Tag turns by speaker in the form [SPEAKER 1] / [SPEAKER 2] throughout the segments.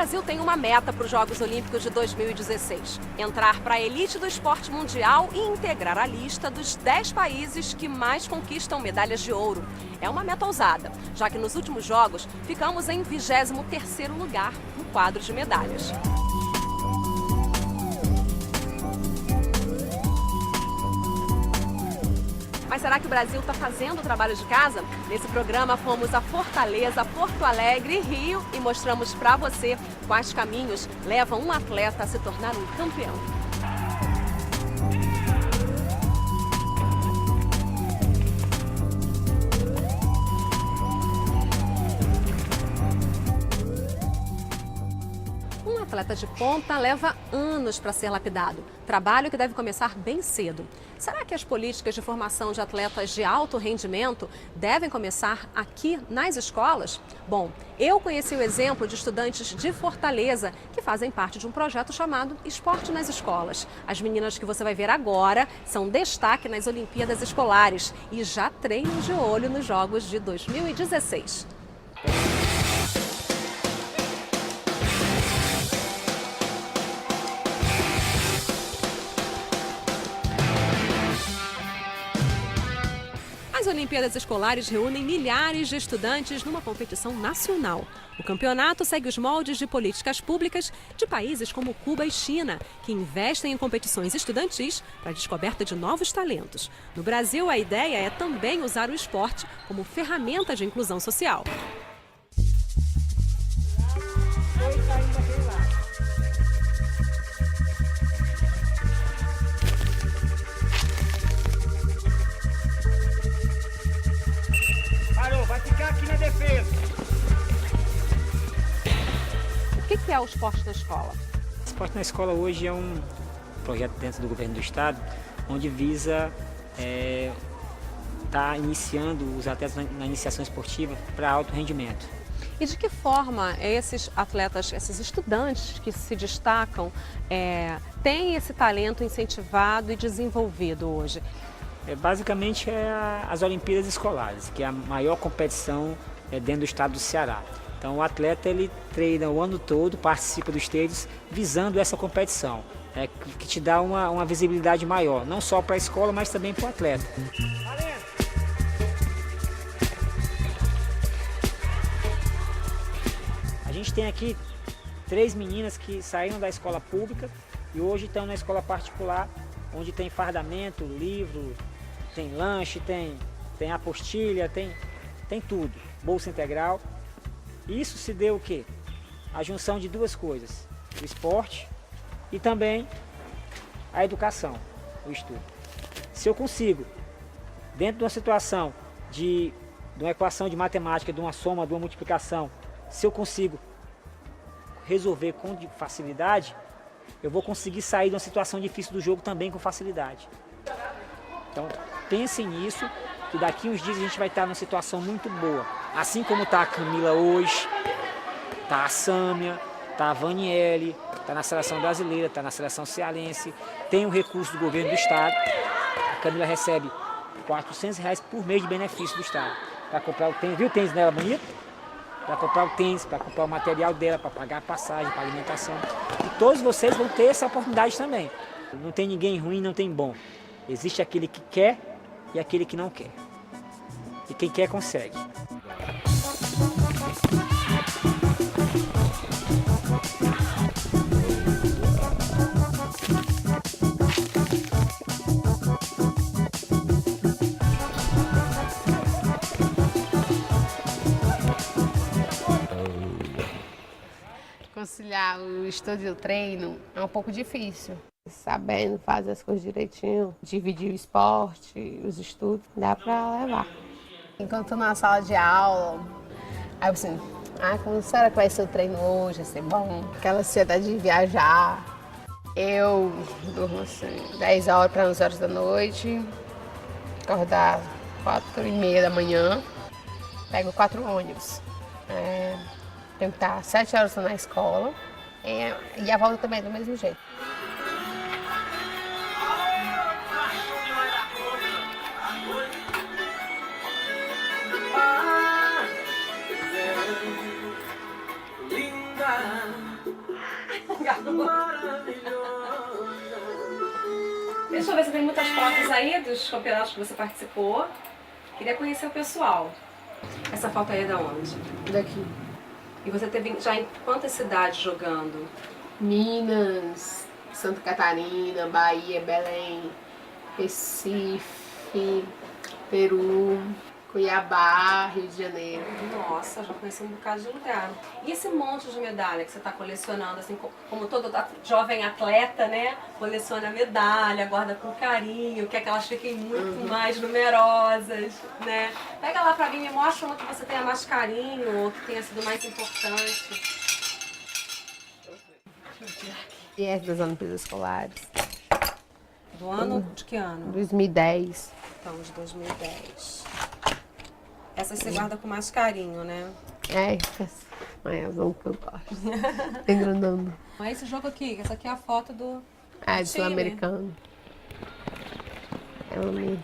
[SPEAKER 1] Brasil tem uma meta para os Jogos Olímpicos de 2016: entrar para a elite do esporte mundial e integrar a lista dos 10 países que mais conquistam medalhas de ouro. É uma meta ousada, já que nos últimos Jogos ficamos em 23º lugar no quadro de medalhas. Mas será que o Brasil está fazendo o trabalho de casa? Nesse programa fomos a Fortaleza, Porto Alegre e Rio e mostramos para você quais caminhos levam um atleta a se tornar um campeão. Um atleta de ponta leva anos para ser lapidado, trabalho que deve começar bem cedo. Será que as políticas de formação de atletas de alto rendimento devem começar aqui nas escolas? Bom, eu conheci o exemplo de estudantes de Fortaleza que fazem parte de um projeto chamado Esporte nas Escolas. As meninas que você vai ver agora são destaque nas Olimpíadas Escolares e já treinam de olho nos Jogos de 2016. As Olimpíadas Escolares reúnem milhares de estudantes numa competição nacional. O campeonato segue os moldes de políticas públicas de países como Cuba e China, que investem em competições estudantis para a descoberta de novos talentos. No Brasil, a ideia é também usar o esporte como ferramenta de inclusão social.
[SPEAKER 2] Vai ficar aqui na defesa.
[SPEAKER 1] O que é o esporte na escola?
[SPEAKER 2] O esporte na escola hoje é um projeto dentro do governo do estado, onde visa tá iniciando os atletas na iniciação esportiva para alto rendimento.
[SPEAKER 1] E de que forma esses atletas, esses estudantes que se destacam, têm esse talento incentivado e desenvolvido hoje?
[SPEAKER 2] Basicamente as Olimpíadas Escolares, que é a maior competição dentro do estado do Ceará. Então o atleta ele treina o ano todo, participa dos treinos visando essa competição, que te dá uma visibilidade maior, não só para a escola, mas também para o atleta. A gente tem aqui 3 meninas que saíram da escola pública e hoje estão na escola particular, onde tem fardamento, livro, tem lanche, tem apostilha, tem tudo, bolsa integral. Isso se deu o quê? A junção de duas coisas, o esporte e também a educação, o estudo. Se eu consigo, dentro de uma situação de uma equação de matemática, de uma soma, de uma multiplicação, se eu consigo resolver com facilidade, eu vou conseguir sair de uma situação difícil do jogo também com facilidade. Então, pensem nisso, que daqui uns dias a gente vai estar numa situação muito boa. Assim como está a Camila hoje, está a Sâmia, está a Vaniele, está na seleção brasileira, está na seleção cearense, tem o recurso do governo do estado. A Camila recebe R$400 por mês de benefício do estado. Para comprar o tênis, viu o tênis dela bonito? Para comprar o tênis, para comprar o material dela, para pagar a passagem, para alimentação. E todos vocês vão ter essa oportunidade também. Não tem ninguém ruim, não tem bom. Existe aquele que quer e aquele que não quer. E quem quer consegue.
[SPEAKER 3] Conciliar o estudo e o treino é um pouco difícil. Sabendo fazer as coisas direitinho, dividir o esporte, os estudos, dá pra levar. Enquanto estou na sala de aula, aí eu assim, como será que vai ser o treino hoje? Vai ser bom? Aquela ansiedade de viajar. Eu durmo assim, 10 horas para 11 horas da noite, acordar 4h30 da manhã, pego 4 ônibus. Tenho que estar 7 horas na escola e a volta também é do mesmo jeito.
[SPEAKER 1] Deixa eu ver se tem muitas fotos aí dos campeonatos que você participou. Queria conhecer o pessoal. Essa foto aí é da onde?
[SPEAKER 3] Daqui.
[SPEAKER 1] E você teve já em quantas cidades jogando?
[SPEAKER 3] Minas, Santa Catarina, Bahia, Belém, Recife, Peru, Cuiabá, Rio de Janeiro.
[SPEAKER 1] Nossa, já conheci um bocado de lugar. E esse monte de medalha que você está colecionando, assim, como todo jovem atleta, né? Coleciona medalha, guarda com carinho, quer que elas fiquem muito mais numerosas, né? Pega lá pra mim e me mostra uma que você tenha mais carinho ou que tenha sido mais importante.
[SPEAKER 3] E é das Olimpíadas Escolares.
[SPEAKER 1] Do ano? De que ano?
[SPEAKER 3] 2010.
[SPEAKER 1] Então, de 2010. Essas você guarda com mais carinho, né?
[SPEAKER 3] É o que eu gosto. Tem grandão.
[SPEAKER 1] É esse jogo aqui, essa aqui é a foto do
[SPEAKER 3] É, de
[SPEAKER 1] Chile.
[SPEAKER 3] sul-americano. É lindo.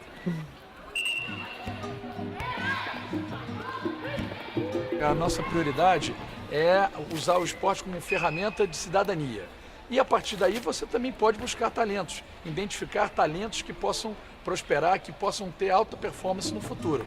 [SPEAKER 4] A nossa prioridade é usar o esporte como ferramenta de cidadania. E a partir daí você também pode buscar talentos, identificar talentos que possam prosperar, que possam ter alta performance no futuro.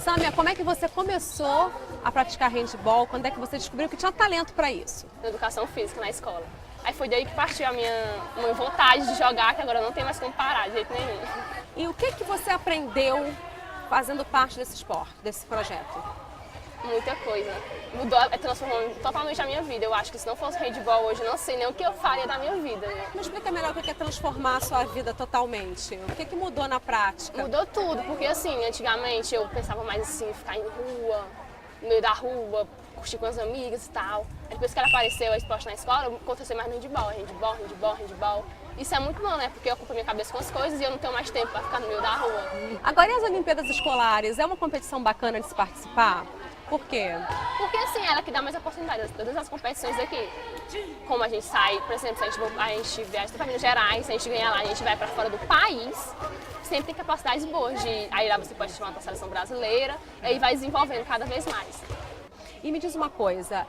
[SPEAKER 1] Sâmia, como é que você começou a praticar handball? Quando é que você descobriu que tinha talento para isso?
[SPEAKER 5] Na educação física, na escola. Aí foi daí que partiu a minha vontade de jogar, que agora não tem mais como parar de jeito nenhum.
[SPEAKER 1] E o que você aprendeu fazendo parte desse esporte, desse projeto?
[SPEAKER 5] Muita coisa. Mudou, transformou totalmente a minha vida. Eu acho que se não fosse handball hoje, eu não sei nem o que eu faria da minha vida. Né?
[SPEAKER 1] Me explica melhor o que é transformar a sua vida totalmente. O que mudou na prática?
[SPEAKER 5] Mudou tudo, porque assim, antigamente eu pensava mais assim, ficar em rua, no meio da rua, curtir com as amigas e tal. Aí depois que ela apareceu, a esporte na escola, eu aconteceu mais no handball. Isso é muito bom, né? Porque eu ocupo minha cabeça com as coisas e eu não tenho mais tempo para ficar no meio da rua.
[SPEAKER 1] Agora, e as Olimpíadas Escolares? É uma competição bacana de se participar? Por quê?
[SPEAKER 5] Porque assim, ela que dá mais oportunidades de todas as competições aqui. Como a gente sai, por exemplo, se a gente viaja para Minas Gerais, se a gente ganhar lá, a gente vai para fora do país, sempre tem capacidades boas de... Aí lá você pode chamar para a seleção brasileira, e aí vai desenvolvendo cada vez mais.
[SPEAKER 1] E me diz uma coisa,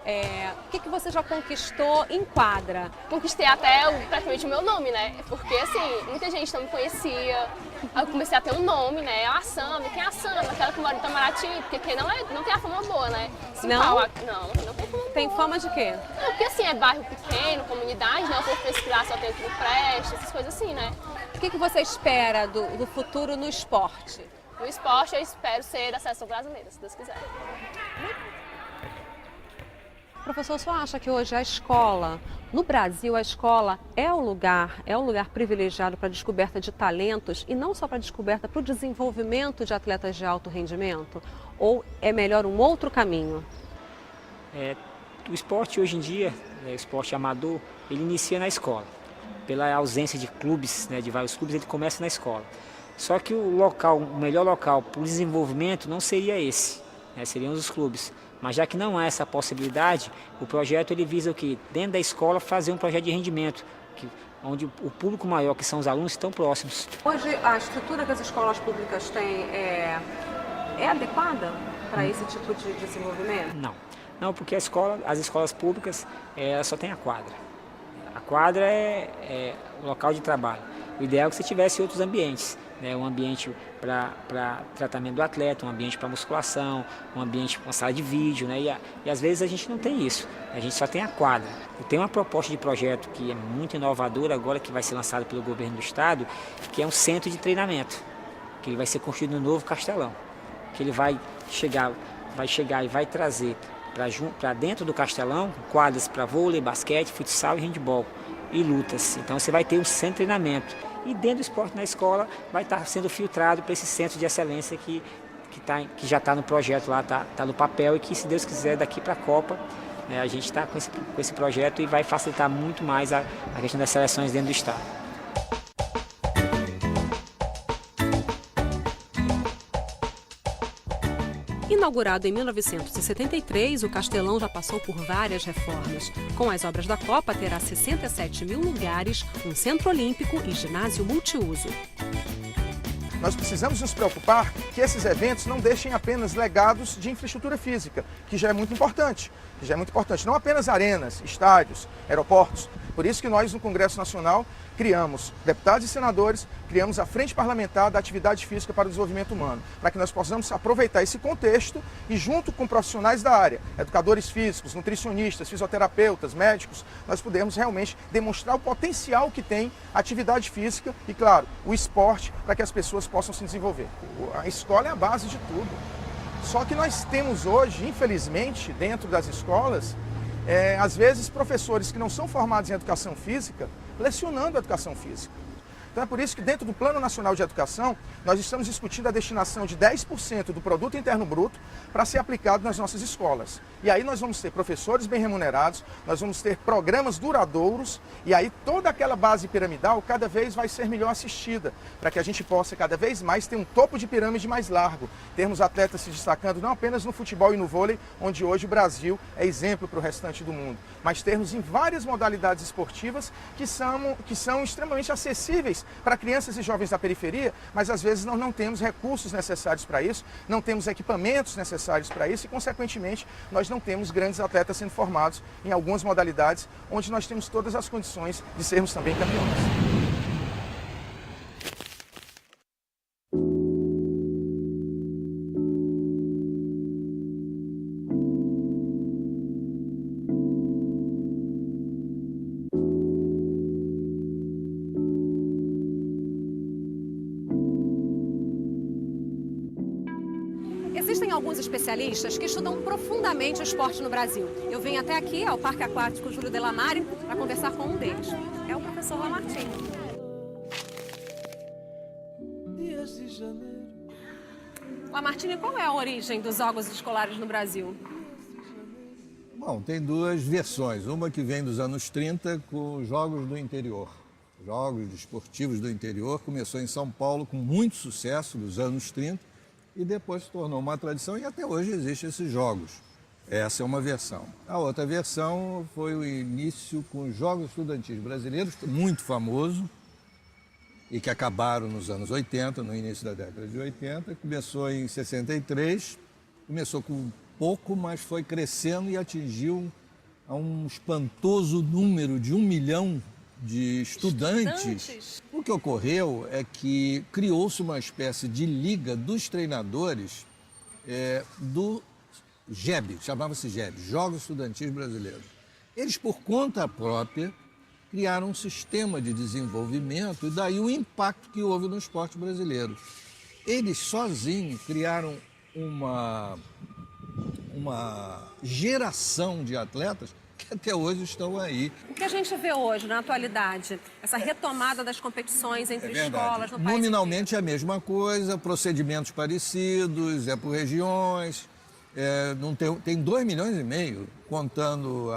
[SPEAKER 1] o que você já conquistou em quadra?
[SPEAKER 5] Conquistei até praticamente o meu nome, né? Porque assim, muita gente não me conhecia. Aí eu comecei a ter um nome, né? A Sâmia, quem é a Sâmia? Aquela que mora em Itamaraty, porque aqui não tem a fama boa, né?
[SPEAKER 1] Não?
[SPEAKER 5] Não tem fama boa.
[SPEAKER 1] Tem fama de quê?
[SPEAKER 5] Não, porque assim, é bairro pequeno, comunidade, né? O povo pensa que lá só tem o que não presta, essas coisas assim, né?
[SPEAKER 1] O que você espera do futuro no esporte?
[SPEAKER 5] No esporte eu espero ser da seleção brasileira, se Deus quiser.
[SPEAKER 1] Professor, o senhor acha que hoje a escola, no Brasil, a escola é o lugar privilegiado para a descoberta de talentos e não só para a descoberta, para o desenvolvimento de atletas de alto rendimento? Ou é melhor um outro caminho?
[SPEAKER 2] O esporte hoje em dia, o esporte amador, ele inicia na escola. Pela ausência de clubes, né, de vários clubes, ele começa na escola. Só que o melhor local para o desenvolvimento não seria esse, né, seriam os clubes. Mas já que não há essa possibilidade, o projeto ele visa o quê? Dentro da escola fazer um projeto de rendimento, onde o público maior, que são os alunos, estão próximos.
[SPEAKER 1] Hoje a estrutura que as escolas públicas têm é adequada para esse tipo de desenvolvimento?
[SPEAKER 2] Não, porque as escolas públicas só tem a quadra. A quadra é o local de trabalho. O ideal é que você tivesse outros ambientes. Um ambiente para tratamento do atleta, um ambiente para musculação, um ambiente para uma sala de vídeo, né? E às vezes a gente não tem isso, a gente só tem a quadra. Eu tenho uma proposta de projeto que é muito inovadora agora, que vai ser lançado pelo governo do estado, que é um centro de treinamento, que ele vai ser construído no novo Castelão, que ele vai chegar e vai trazer para dentro do Castelão quadras para vôlei, basquete, futsal e handebol e lutas. Então você vai ter um centro de treinamento. E dentro do esporte na escola vai estar sendo filtrado para esse centro de excelência que já está no projeto lá, está no papel, e que, se Deus quiser, daqui para a Copa, né, a gente está com esse projeto e vai facilitar muito mais a questão das seleções dentro do estado.
[SPEAKER 1] Inaugurado em 1973, o Castelão já passou por várias reformas. Com as obras da Copa, terá 67 mil lugares, um centro olímpico e ginásio multiuso.
[SPEAKER 6] Nós precisamos nos preocupar que esses eventos não deixem apenas legados de infraestrutura física, que já é muito importante. Não apenas arenas, estádios, aeroportos. Por isso que nós, no Congresso Nacional, criamos deputados e senadores, criamos a Frente Parlamentar da Atividade Física para o Desenvolvimento Humano, para que nós possamos aproveitar esse contexto e, junto com profissionais da área, educadores físicos, nutricionistas, fisioterapeutas, médicos, nós podemos realmente demonstrar o potencial que tem a atividade física e, claro, o esporte para que as pessoas possam se desenvolver. A escola é a base de tudo. Só que nós temos hoje, infelizmente, dentro das escolas, às vezes professores que não são formados em educação física, lecionando a educação física. Então é por isso que dentro do Plano Nacional de Educação, nós estamos discutindo a destinação de 10% do Produto Interno Bruto para ser aplicado nas nossas escolas. E aí nós vamos ter professores bem remunerados, nós vamos ter programas duradouros e aí toda aquela base piramidal cada vez vai ser melhor assistida, para que a gente possa cada vez mais ter um topo de pirâmide mais largo, termos atletas se destacando não apenas no futebol e no vôlei, onde hoje o Brasil é exemplo para o restante do mundo, mas termos em várias modalidades esportivas que são extremamente acessíveis para crianças e jovens da periferia, mas às vezes nós não temos recursos necessários para isso, não temos equipamentos necessários para isso e, consequentemente, nós não temos grandes atletas sendo formados em algumas modalidades onde nós temos todas as condições de sermos também campeões.
[SPEAKER 1] Existem alguns especialistas que estudam profundamente o esporte no Brasil. Eu venho até aqui, ao Parque Aquático Júlio Delamare, para conversar com um deles. É o professor Lamartine. Lamartine, qual é a origem dos Jogos Escolares no Brasil?
[SPEAKER 7] Bom, tem duas versões. Uma que vem dos anos 30 com os Jogos do Interior. Jogos esportivos do interior. Começou em São Paulo com muito sucesso nos anos 30. E depois se tornou uma tradição e até hoje existem esses jogos. Essa é uma versão. A outra versão foi o início com os Jogos Estudantis Brasileiros, muito famoso, e que acabaram nos anos 80, no início da década de 80. Começou em 63, começou com pouco, mas foi crescendo e atingiu a um espantoso número de 1 milhão de estudantes. O que ocorreu é que criou-se uma espécie de liga dos treinadores do JEB, chamava-se JEB, Jogos Estudantis Brasileiros. Eles, por conta própria, criaram um sistema de desenvolvimento e daí o impacto que houve no esporte brasileiro. Eles sozinhos criaram uma geração de atletas que até hoje estão aí.
[SPEAKER 1] O que a gente vê hoje, na atualidade, essa retomada das competições entre escolas no país
[SPEAKER 7] nominalmente
[SPEAKER 1] inteiro.
[SPEAKER 7] é a mesma coisa, procedimentos parecidos, é por regiões, não tem 2,5 milhões, contando,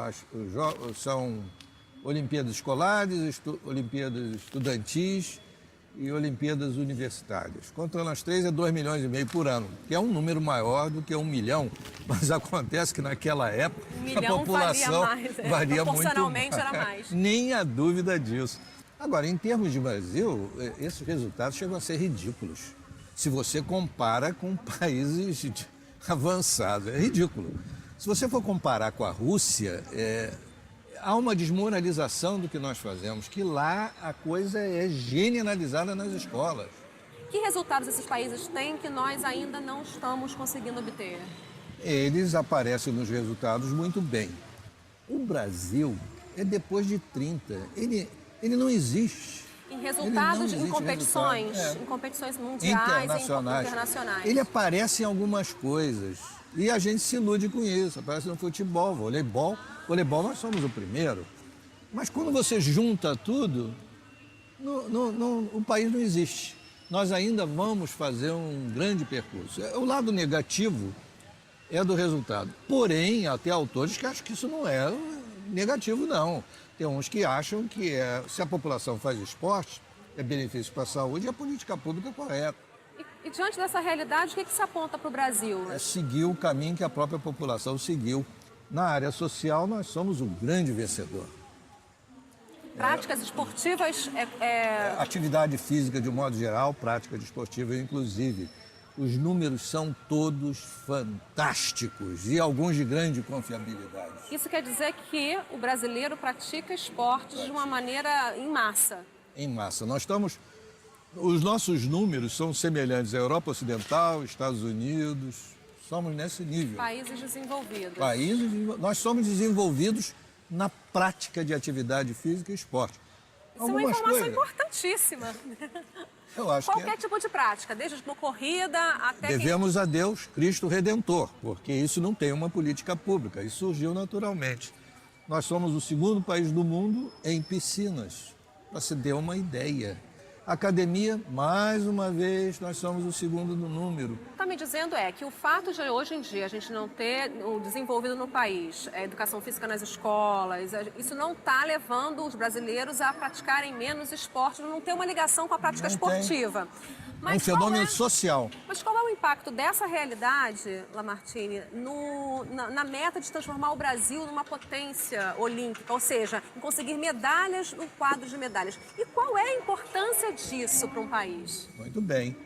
[SPEAKER 7] são Olimpíadas Escolares, Olimpíadas Estudantis e Olimpíadas Universitárias. Contando as três é 2,5 milhões por ano, que é um número maior do que 1 milhão, mas acontece que naquela época a população varia muito
[SPEAKER 1] proporcionalmente era mais.
[SPEAKER 7] Nem há dúvida disso. Agora, em termos de Brasil, esses resultados chegam a ser ridículos. Se você compara com países avançados, é ridículo. Se você for comparar com a Rússia, há uma desmoralização do que nós fazemos, que lá a coisa é generalizada nas escolas.
[SPEAKER 1] Que resultados esses países têm que nós ainda não estamos conseguindo obter?
[SPEAKER 7] Eles aparecem nos resultados muito bem. O Brasil é depois de 30, ele não existe.
[SPEAKER 1] Em resultados, em competições, em competições mundiais, internacionais.
[SPEAKER 7] Ele aparece em algumas coisas e a gente se ilude com isso. Aparece no futebol, voleibol nós somos o primeiro. Mas quando você junta tudo, o país não existe. Nós ainda vamos fazer um grande percurso. O lado negativo é do resultado. Porém, até autores que acham que isso não é negativo, não. Tem uns que acham que se a população faz esporte, é benefício para a saúde e a política pública é correta.
[SPEAKER 1] E E diante dessa realidade, o que se aponta para o Brasil?
[SPEAKER 7] É seguir o caminho que a própria população seguiu. Na área social, nós somos o grande vencedor.
[SPEAKER 1] Práticas esportivas...
[SPEAKER 7] Atividade física, de um modo geral, prática desportiva, inclusive. Os números são todos fantásticos e alguns de grande confiabilidade.
[SPEAKER 1] Isso quer dizer que o brasileiro pratica esportes de uma maneira em massa?
[SPEAKER 7] Em massa. Os nossos números são semelhantes à Europa Ocidental, Estados Unidos, somos nesse nível.
[SPEAKER 1] Países desenvolvidos.
[SPEAKER 7] Nós somos desenvolvidos na prática de atividade física e esporte.
[SPEAKER 1] Isso é uma informação importantíssima.
[SPEAKER 7] Eu acho
[SPEAKER 1] Qualquer tipo de prática, desde uma corrida até...
[SPEAKER 7] Devemos a Deus Cristo Redentor, porque isso não tem uma política pública, isso surgiu naturalmente. Nós somos o segundo país do mundo em piscinas, para se ter uma ideia. Academia, mais uma vez, nós somos o segundo no número.
[SPEAKER 1] Está me dizendo que o fato de hoje em dia a gente não ter desenvolvido no país a educação física nas escolas, isso não está levando os brasileiros a praticarem menos esporte, não ter uma ligação com a prática esportiva.
[SPEAKER 7] É um fenômeno social.
[SPEAKER 1] Mas qual é o impacto dessa realidade, Lamartine, na meta de transformar o Brasil numa potência olímpica, ou seja, em conseguir medalhas no quadro de medalhas? E qual é a importância disso para um país?
[SPEAKER 7] Muito bem.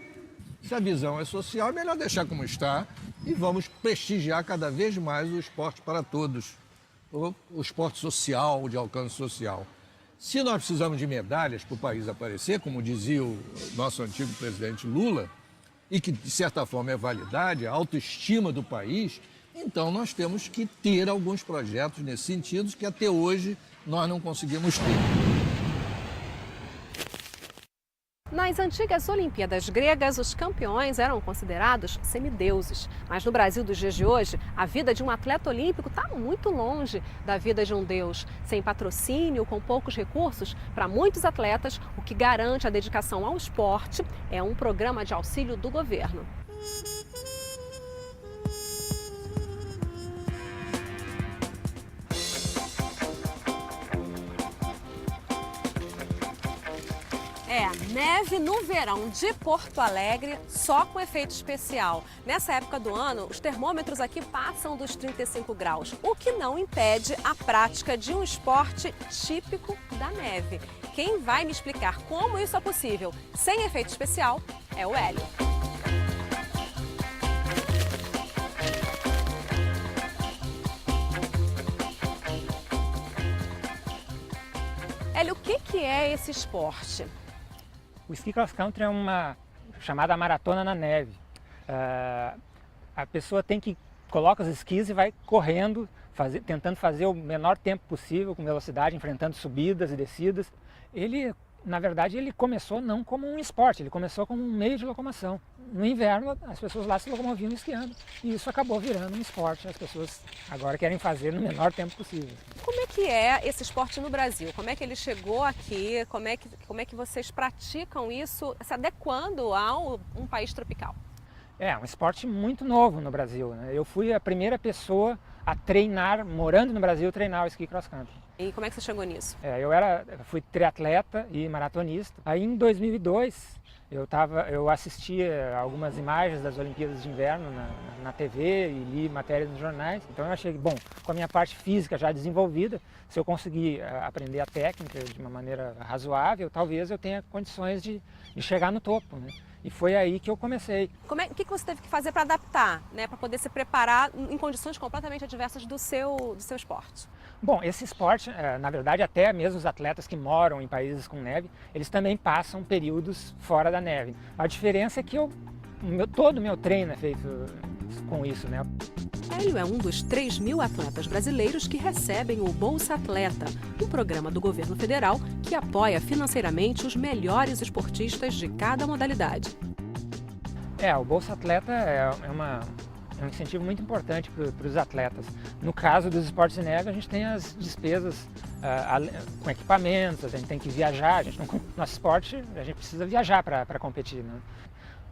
[SPEAKER 7] Se a visão é social, é melhor deixar como está e vamos prestigiar cada vez mais o esporte para todos, o esporte social, de alcance social. Se nós precisamos de medalhas para o país aparecer, como dizia o nosso antigo presidente Lula, e que de certa forma é validade, a autoestima do país, então nós temos que ter alguns projetos nesse sentido que até hoje nós não conseguimos ter.
[SPEAKER 1] Nas antigas Olimpíadas gregas, os campeões eram considerados semideuses. Mas no Brasil dos dias de hoje, a vida de um atleta olímpico está muito longe da vida de um deus. Sem patrocínio, com poucos recursos, para muitos atletas, o que garante a dedicação ao esporte é um programa de auxílio do governo. Neve no verão de Porto Alegre, só com efeito especial. Nessa época do ano, os termômetros aqui passam dos 35 graus, o que não impede a prática de um esporte típico da neve. Quem vai me explicar como isso é possível sem efeito especial é o Hélio. Hélio, o que é esse esporte?
[SPEAKER 2] O ski cross country é uma chamada maratona na neve. A pessoa coloca os esquis e vai correndo, tentando fazer o menor tempo possível, com velocidade, enfrentando subidas e descidas. Na verdade, ele começou não como um esporte, ele começou como um meio de locomoção. No inverno, as pessoas lá se locomoviam esquiando e isso acabou virando um esporte. As pessoas agora querem fazer no menor tempo possível. Como
[SPEAKER 1] é que é esse esporte no Brasil? Como é que ele chegou aqui? Como é que vocês praticam isso, se adequando a um país tropical?
[SPEAKER 2] É um esporte muito novo no Brasil, né? Eu fui a primeira pessoa a treinar, morando no Brasil, treinar o esqui cross country.
[SPEAKER 1] E como é que você chegou nisso?
[SPEAKER 2] Eu fui triatleta e maratonista. Aí em 2002 eu assistia algumas imagens das Olimpíadas de Inverno na TV e li matérias nos jornais. Então eu achei que, bom, com a minha parte física já desenvolvida, se eu conseguir aprender a técnica de uma maneira razoável, talvez eu tenha condições de chegar no topo, né? E foi aí que eu comecei.
[SPEAKER 1] O que você teve que fazer para adaptar, né, para poder se preparar em condições completamente adversas do seu esporte?
[SPEAKER 2] Bom, esse esporte, na verdade, até mesmo os atletas que moram em países com neve, eles também passam períodos fora da neve. A diferença é que todo o meu treino é feito com isso, né?
[SPEAKER 1] Hélio é um dos 3.000 atletas brasileiros que recebem o Bolsa Atleta, um programa do governo federal que apoia financeiramente os melhores esportistas de cada modalidade.
[SPEAKER 2] O Bolsa Atleta é um incentivo muito importante para os atletas. No caso dos esportes de neve, a gente tem as despesas com equipamentos, a gente tem que viajar, nosso esporte a gente precisa viajar para competir, né?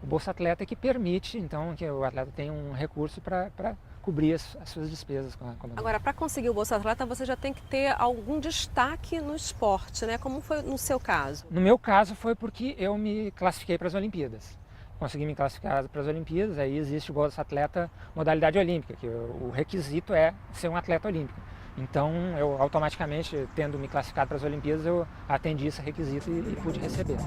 [SPEAKER 2] O Bolsa Atleta é que permite, então, que o atleta tenha um recurso para cobrir as suas despesas.
[SPEAKER 1] Agora, para conseguir o Bolsa Atleta, você já tem que ter algum destaque no esporte, né? Como foi no seu caso?
[SPEAKER 2] No meu caso foi porque eu me classifiquei para as Olimpíadas. consegui me classificar para as Olimpíadas, aí existe o Bolsa Atleta modalidade olímpica, que o requisito é ser um atleta olímpico. Então, eu automaticamente, tendo me classificado para as Olimpíadas, eu atendi esse requisito e pude receber.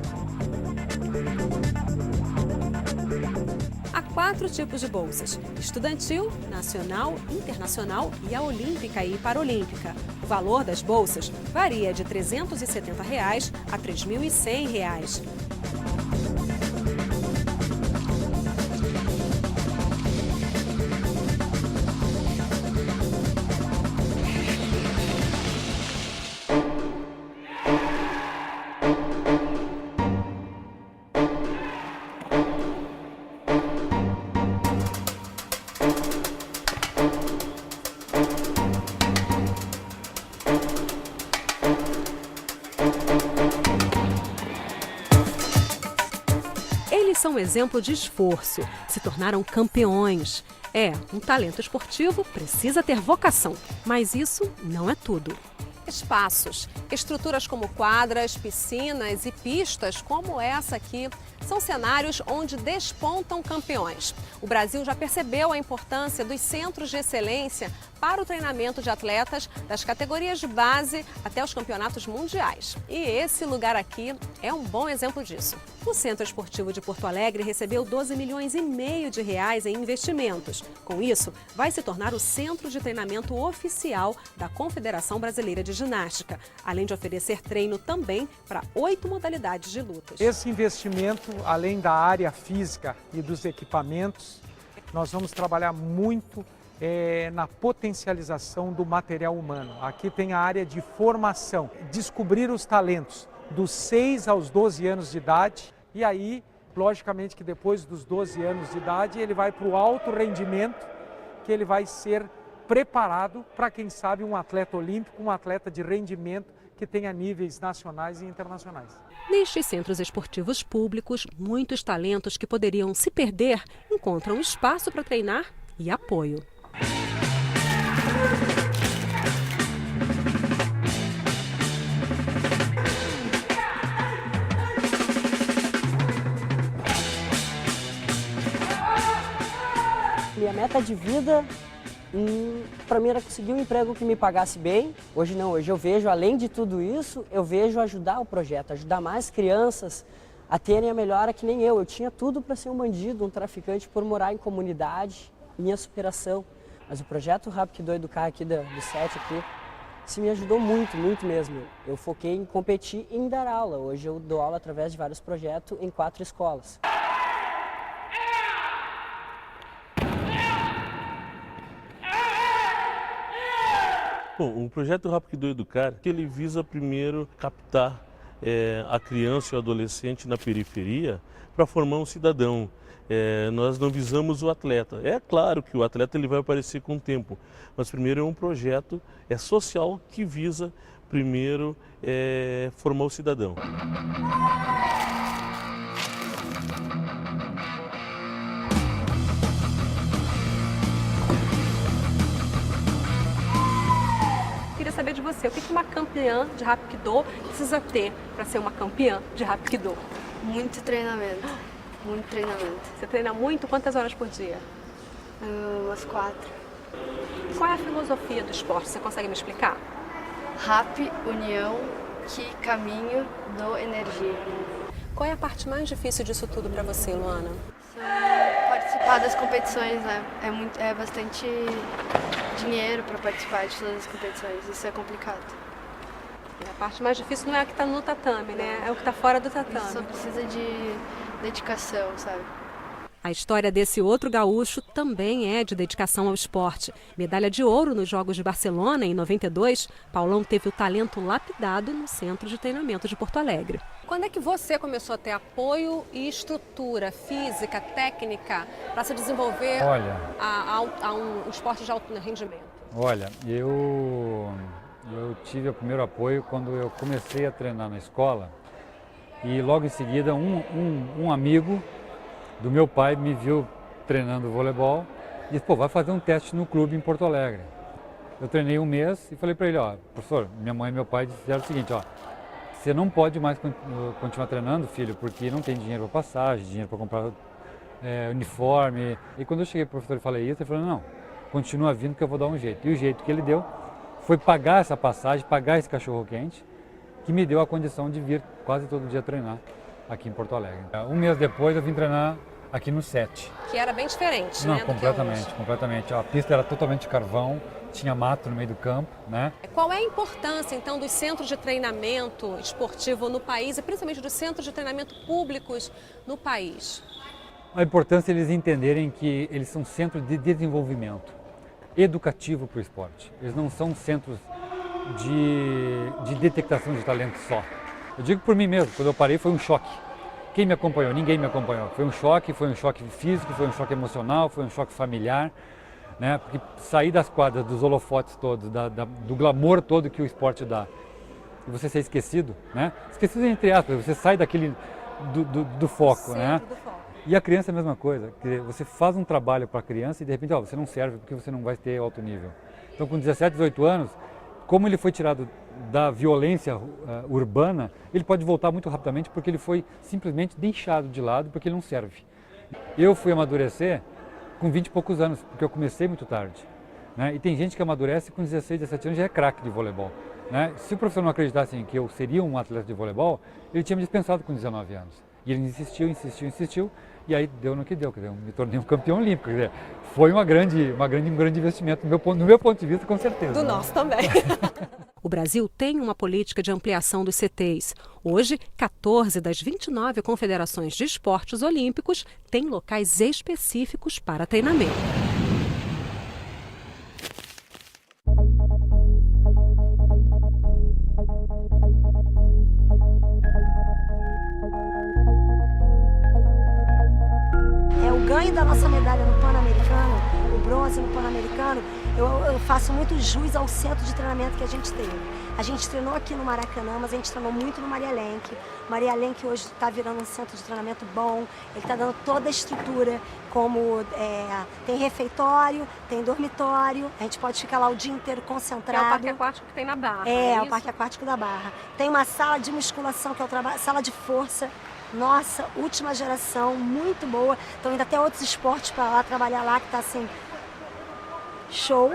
[SPEAKER 1] Há 4 tipos de bolsas: estudantil, nacional, internacional e a olímpica e paralímpica. O valor das bolsas varia de R$ 370 a R$ 3.100. Eles são um exemplo de esforço, se tornaram campeões. Um talento esportivo precisa ter vocação, mas isso não é tudo. Espaços, estruturas como quadras, piscinas e pistas como essa aqui, são cenários onde despontam campeões. O Brasil já percebeu a importância dos centros de excelência para o treinamento de atletas das categorias de base até os campeonatos mundiais. E esse lugar aqui é um bom exemplo disso. O Centro Esportivo de Porto Alegre recebeu 12,5 milhões de reais em investimentos. Com isso, vai se tornar o centro de treinamento oficial da Confederação Brasileira de Ginástica, além de oferecer treino também para 8 modalidades de lutas.
[SPEAKER 8] Esse investimento, além da área física e dos equipamentos, nós vamos trabalhar muito na potencialização do material humano. Aqui tem a área de formação, descobrir os talentos dos 6 aos 12 anos de idade e aí, logicamente que depois dos 12 anos de idade, ele vai para o alto rendimento, que ele vai ser preparado para, quem sabe, um atleta olímpico, um atleta de rendimento que tenha níveis nacionais e internacionais.
[SPEAKER 1] Nestes centros esportivos públicos, muitos talentos que poderiam se perder encontram espaço para treinar e apoio.
[SPEAKER 9] Minha meta de vida, para mim, era conseguir um emprego que me pagasse bem. Hoje não, hoje eu vejo, além de tudo isso, eu vejo ajudar o projeto, ajudar mais crianças a terem a melhora que nem eu. Eu tinha tudo para ser um bandido, um traficante, por morar em comunidade, minha superação. Mas o projeto Rapkido Educar aqui do SET aqui, isso me ajudou muito, muito mesmo. Eu foquei em competir e em dar aula. Hoje eu dou aula através de vários projetos em 4 escolas.
[SPEAKER 10] Bom, o projeto Rapkido Educar, ele visa primeiro captar a criança e o adolescente na periferia para formar um cidadão. Nós não visamos o atleta. É claro que o atleta ele vai aparecer com o tempo, mas primeiro é um projeto social que visa primeiro formar o cidadão.
[SPEAKER 1] Queria saber de você, o que uma campeã de Rapkido precisa ter para ser uma campeã de Rapkido?
[SPEAKER 11] Muito treinamento, muito treinamento.
[SPEAKER 1] Você treina muito? Quantas horas por dia?
[SPEAKER 11] Umas 4.
[SPEAKER 1] Qual é a filosofia do esporte? Você consegue me explicar?
[SPEAKER 11] Rap, união, Ki, caminho, Do, energia.
[SPEAKER 1] Qual é a parte mais difícil disso tudo para você, Luana?
[SPEAKER 11] Participar das competições, né? É bastante dinheiro para participar de todas as competições, isso é complicado.
[SPEAKER 1] A parte mais difícil não é a que está no tatame, né? É o que está fora do tatame.
[SPEAKER 11] Só precisa de dedicação, sabe?
[SPEAKER 1] A história desse outro gaúcho também é de dedicação ao esporte. Medalha de ouro nos Jogos de Barcelona em 92, Paulão teve o talento lapidado no Centro de Treinamento de Porto Alegre. Quando é que você começou a ter apoio e estrutura física, técnica, para se desenvolver a um esporte de alto rendimento?
[SPEAKER 12] Olha, eu tive o primeiro apoio quando eu comecei a treinar na escola e logo em seguida um amigo do meu pai me viu treinando voleibol e disse, pô, vai fazer um teste no clube em Porto Alegre. Eu treinei um mês e falei para ele, ó, professor, minha mãe e meu pai disseram o seguinte, ó, você não pode mais continuar treinando, filho, porque não tem dinheiro para passagem, dinheiro para comprar uniforme. E quando eu cheguei para o professor e falei isso, ele falou, não, continua vindo que eu vou dar um jeito. E o jeito que ele deu foi pagar essa passagem, pagar esse cachorro-quente, que me deu a condição de vir quase todo dia treinar aqui em Porto Alegre. Um mês depois eu vim treinar aqui no SET.
[SPEAKER 1] Que era bem diferente,
[SPEAKER 12] Não,
[SPEAKER 1] né?
[SPEAKER 12] completamente. A pista era totalmente carvão, tinha mato no meio do campo, né?
[SPEAKER 1] Qual é a importância, então, dos centros de treinamento esportivo no país e principalmente dos centros de treinamento públicos no país?
[SPEAKER 12] A importância é eles entenderem que eles são centros de desenvolvimento educativo para o esporte. Eles não são centros de detectação de talento só. Eu digo por mim mesmo, quando eu parei foi um choque. Quem me acompanhou? Ninguém me acompanhou. Foi um choque físico, foi um choque emocional, foi um choque familiar, né? Porque sair das quadras, dos holofotes todos, do glamour todo que o esporte dá, e você ser esquecido, né? Esquecido entre aspas, você sai daquele do foco, né?
[SPEAKER 1] Do foco.
[SPEAKER 12] E a criança é a mesma coisa, você faz um trabalho para a criança e de repente você não serve porque você não vai ter alto nível. Então com 17, 18 anos, como ele foi tirado da violência urbana, ele pode voltar muito rapidamente porque ele foi simplesmente deixado de lado porque ele não serve. Eu fui amadurecer com 20 e poucos anos, porque eu comecei muito tarde, né? E tem gente que amadurece com 16, 17 anos e já é craque de voleibol, né? Se o professor não acreditasse em que eu seria um atleta de voleibol, ele tinha me dispensado com 19 anos. E ele insistiu, e aí deu no que deu, quer dizer, eu me tornei um campeão olímpico, quer dizer, foi um grande investimento, no meu ponto de vista, com certeza.
[SPEAKER 1] Do nosso também. O Brasil tem uma política de ampliação dos CTs. Hoje, 14 das 29 confederações de esportes olímpicos têm locais específicos para treinamento.
[SPEAKER 13] O ganho da nossa medalha no Pan-Americano, o bronze no Pan-Americano, eu faço muito jus ao centro de treinamento que a gente teve. A gente treinou aqui no Maracanã, mas a gente treinou muito no Maria Lenk. Maria Lenk hoje está virando um centro de treinamento bom, ele está dando toda a estrutura, como tem refeitório, tem dormitório, a gente pode ficar lá o dia inteiro concentrado.
[SPEAKER 1] É o parque aquático que tem na Barra.
[SPEAKER 13] É o parque aquático da Barra. Tem uma sala de musculação, que é a sala de força. Nossa, última geração, muito boa. Estão indo até outros esportes para lá, trabalhar lá, que está assim, show.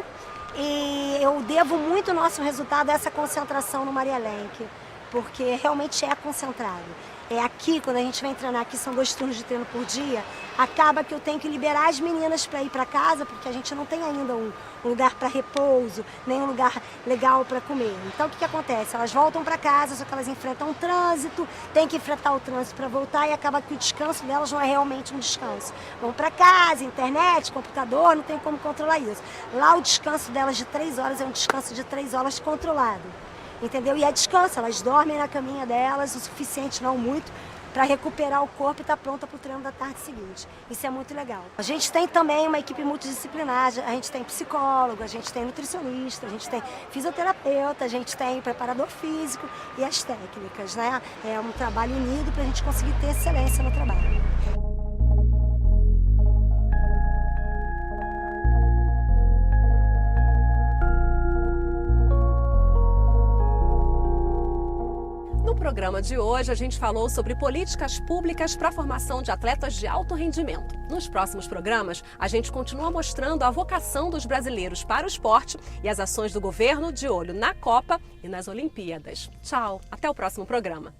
[SPEAKER 13] E eu devo muito o nosso resultado a essa concentração no Maria Lenk, porque realmente é concentrado. É aqui, quando a gente vem treinar, aqui são 2 turnos de treino por dia, acaba que eu tenho que liberar as meninas para ir para casa, porque a gente não tem ainda um lugar para repouso, nem um lugar legal para comer. Então o que acontece? Elas voltam para casa, só que elas enfrentam um trânsito, tem que enfrentar o trânsito para voltar e acaba que o descanso delas não é realmente um descanso. Vão para casa, internet, computador, não tem como controlar isso. Lá o descanso delas de 3 horas é um descanso de 3 horas controlado. Entendeu? E é descanso, elas dormem na caminha delas o suficiente, não muito, para recuperar o corpo e estar pronta para o treino da tarde seguinte. Isso é muito legal. A gente tem também uma equipe multidisciplinar, a gente tem psicólogo, a gente tem nutricionista, a gente tem fisioterapeuta, a gente tem preparador físico e as técnicas, né? É um trabalho unido para a gente conseguir ter excelência no trabalho.
[SPEAKER 1] No programa de hoje, a gente falou sobre políticas públicas para a formação de atletas de alto rendimento. Nos próximos programas, a gente continua mostrando a vocação dos brasileiros para o esporte e as ações do governo de olho na Copa e nas Olimpíadas. Tchau, até o próximo programa.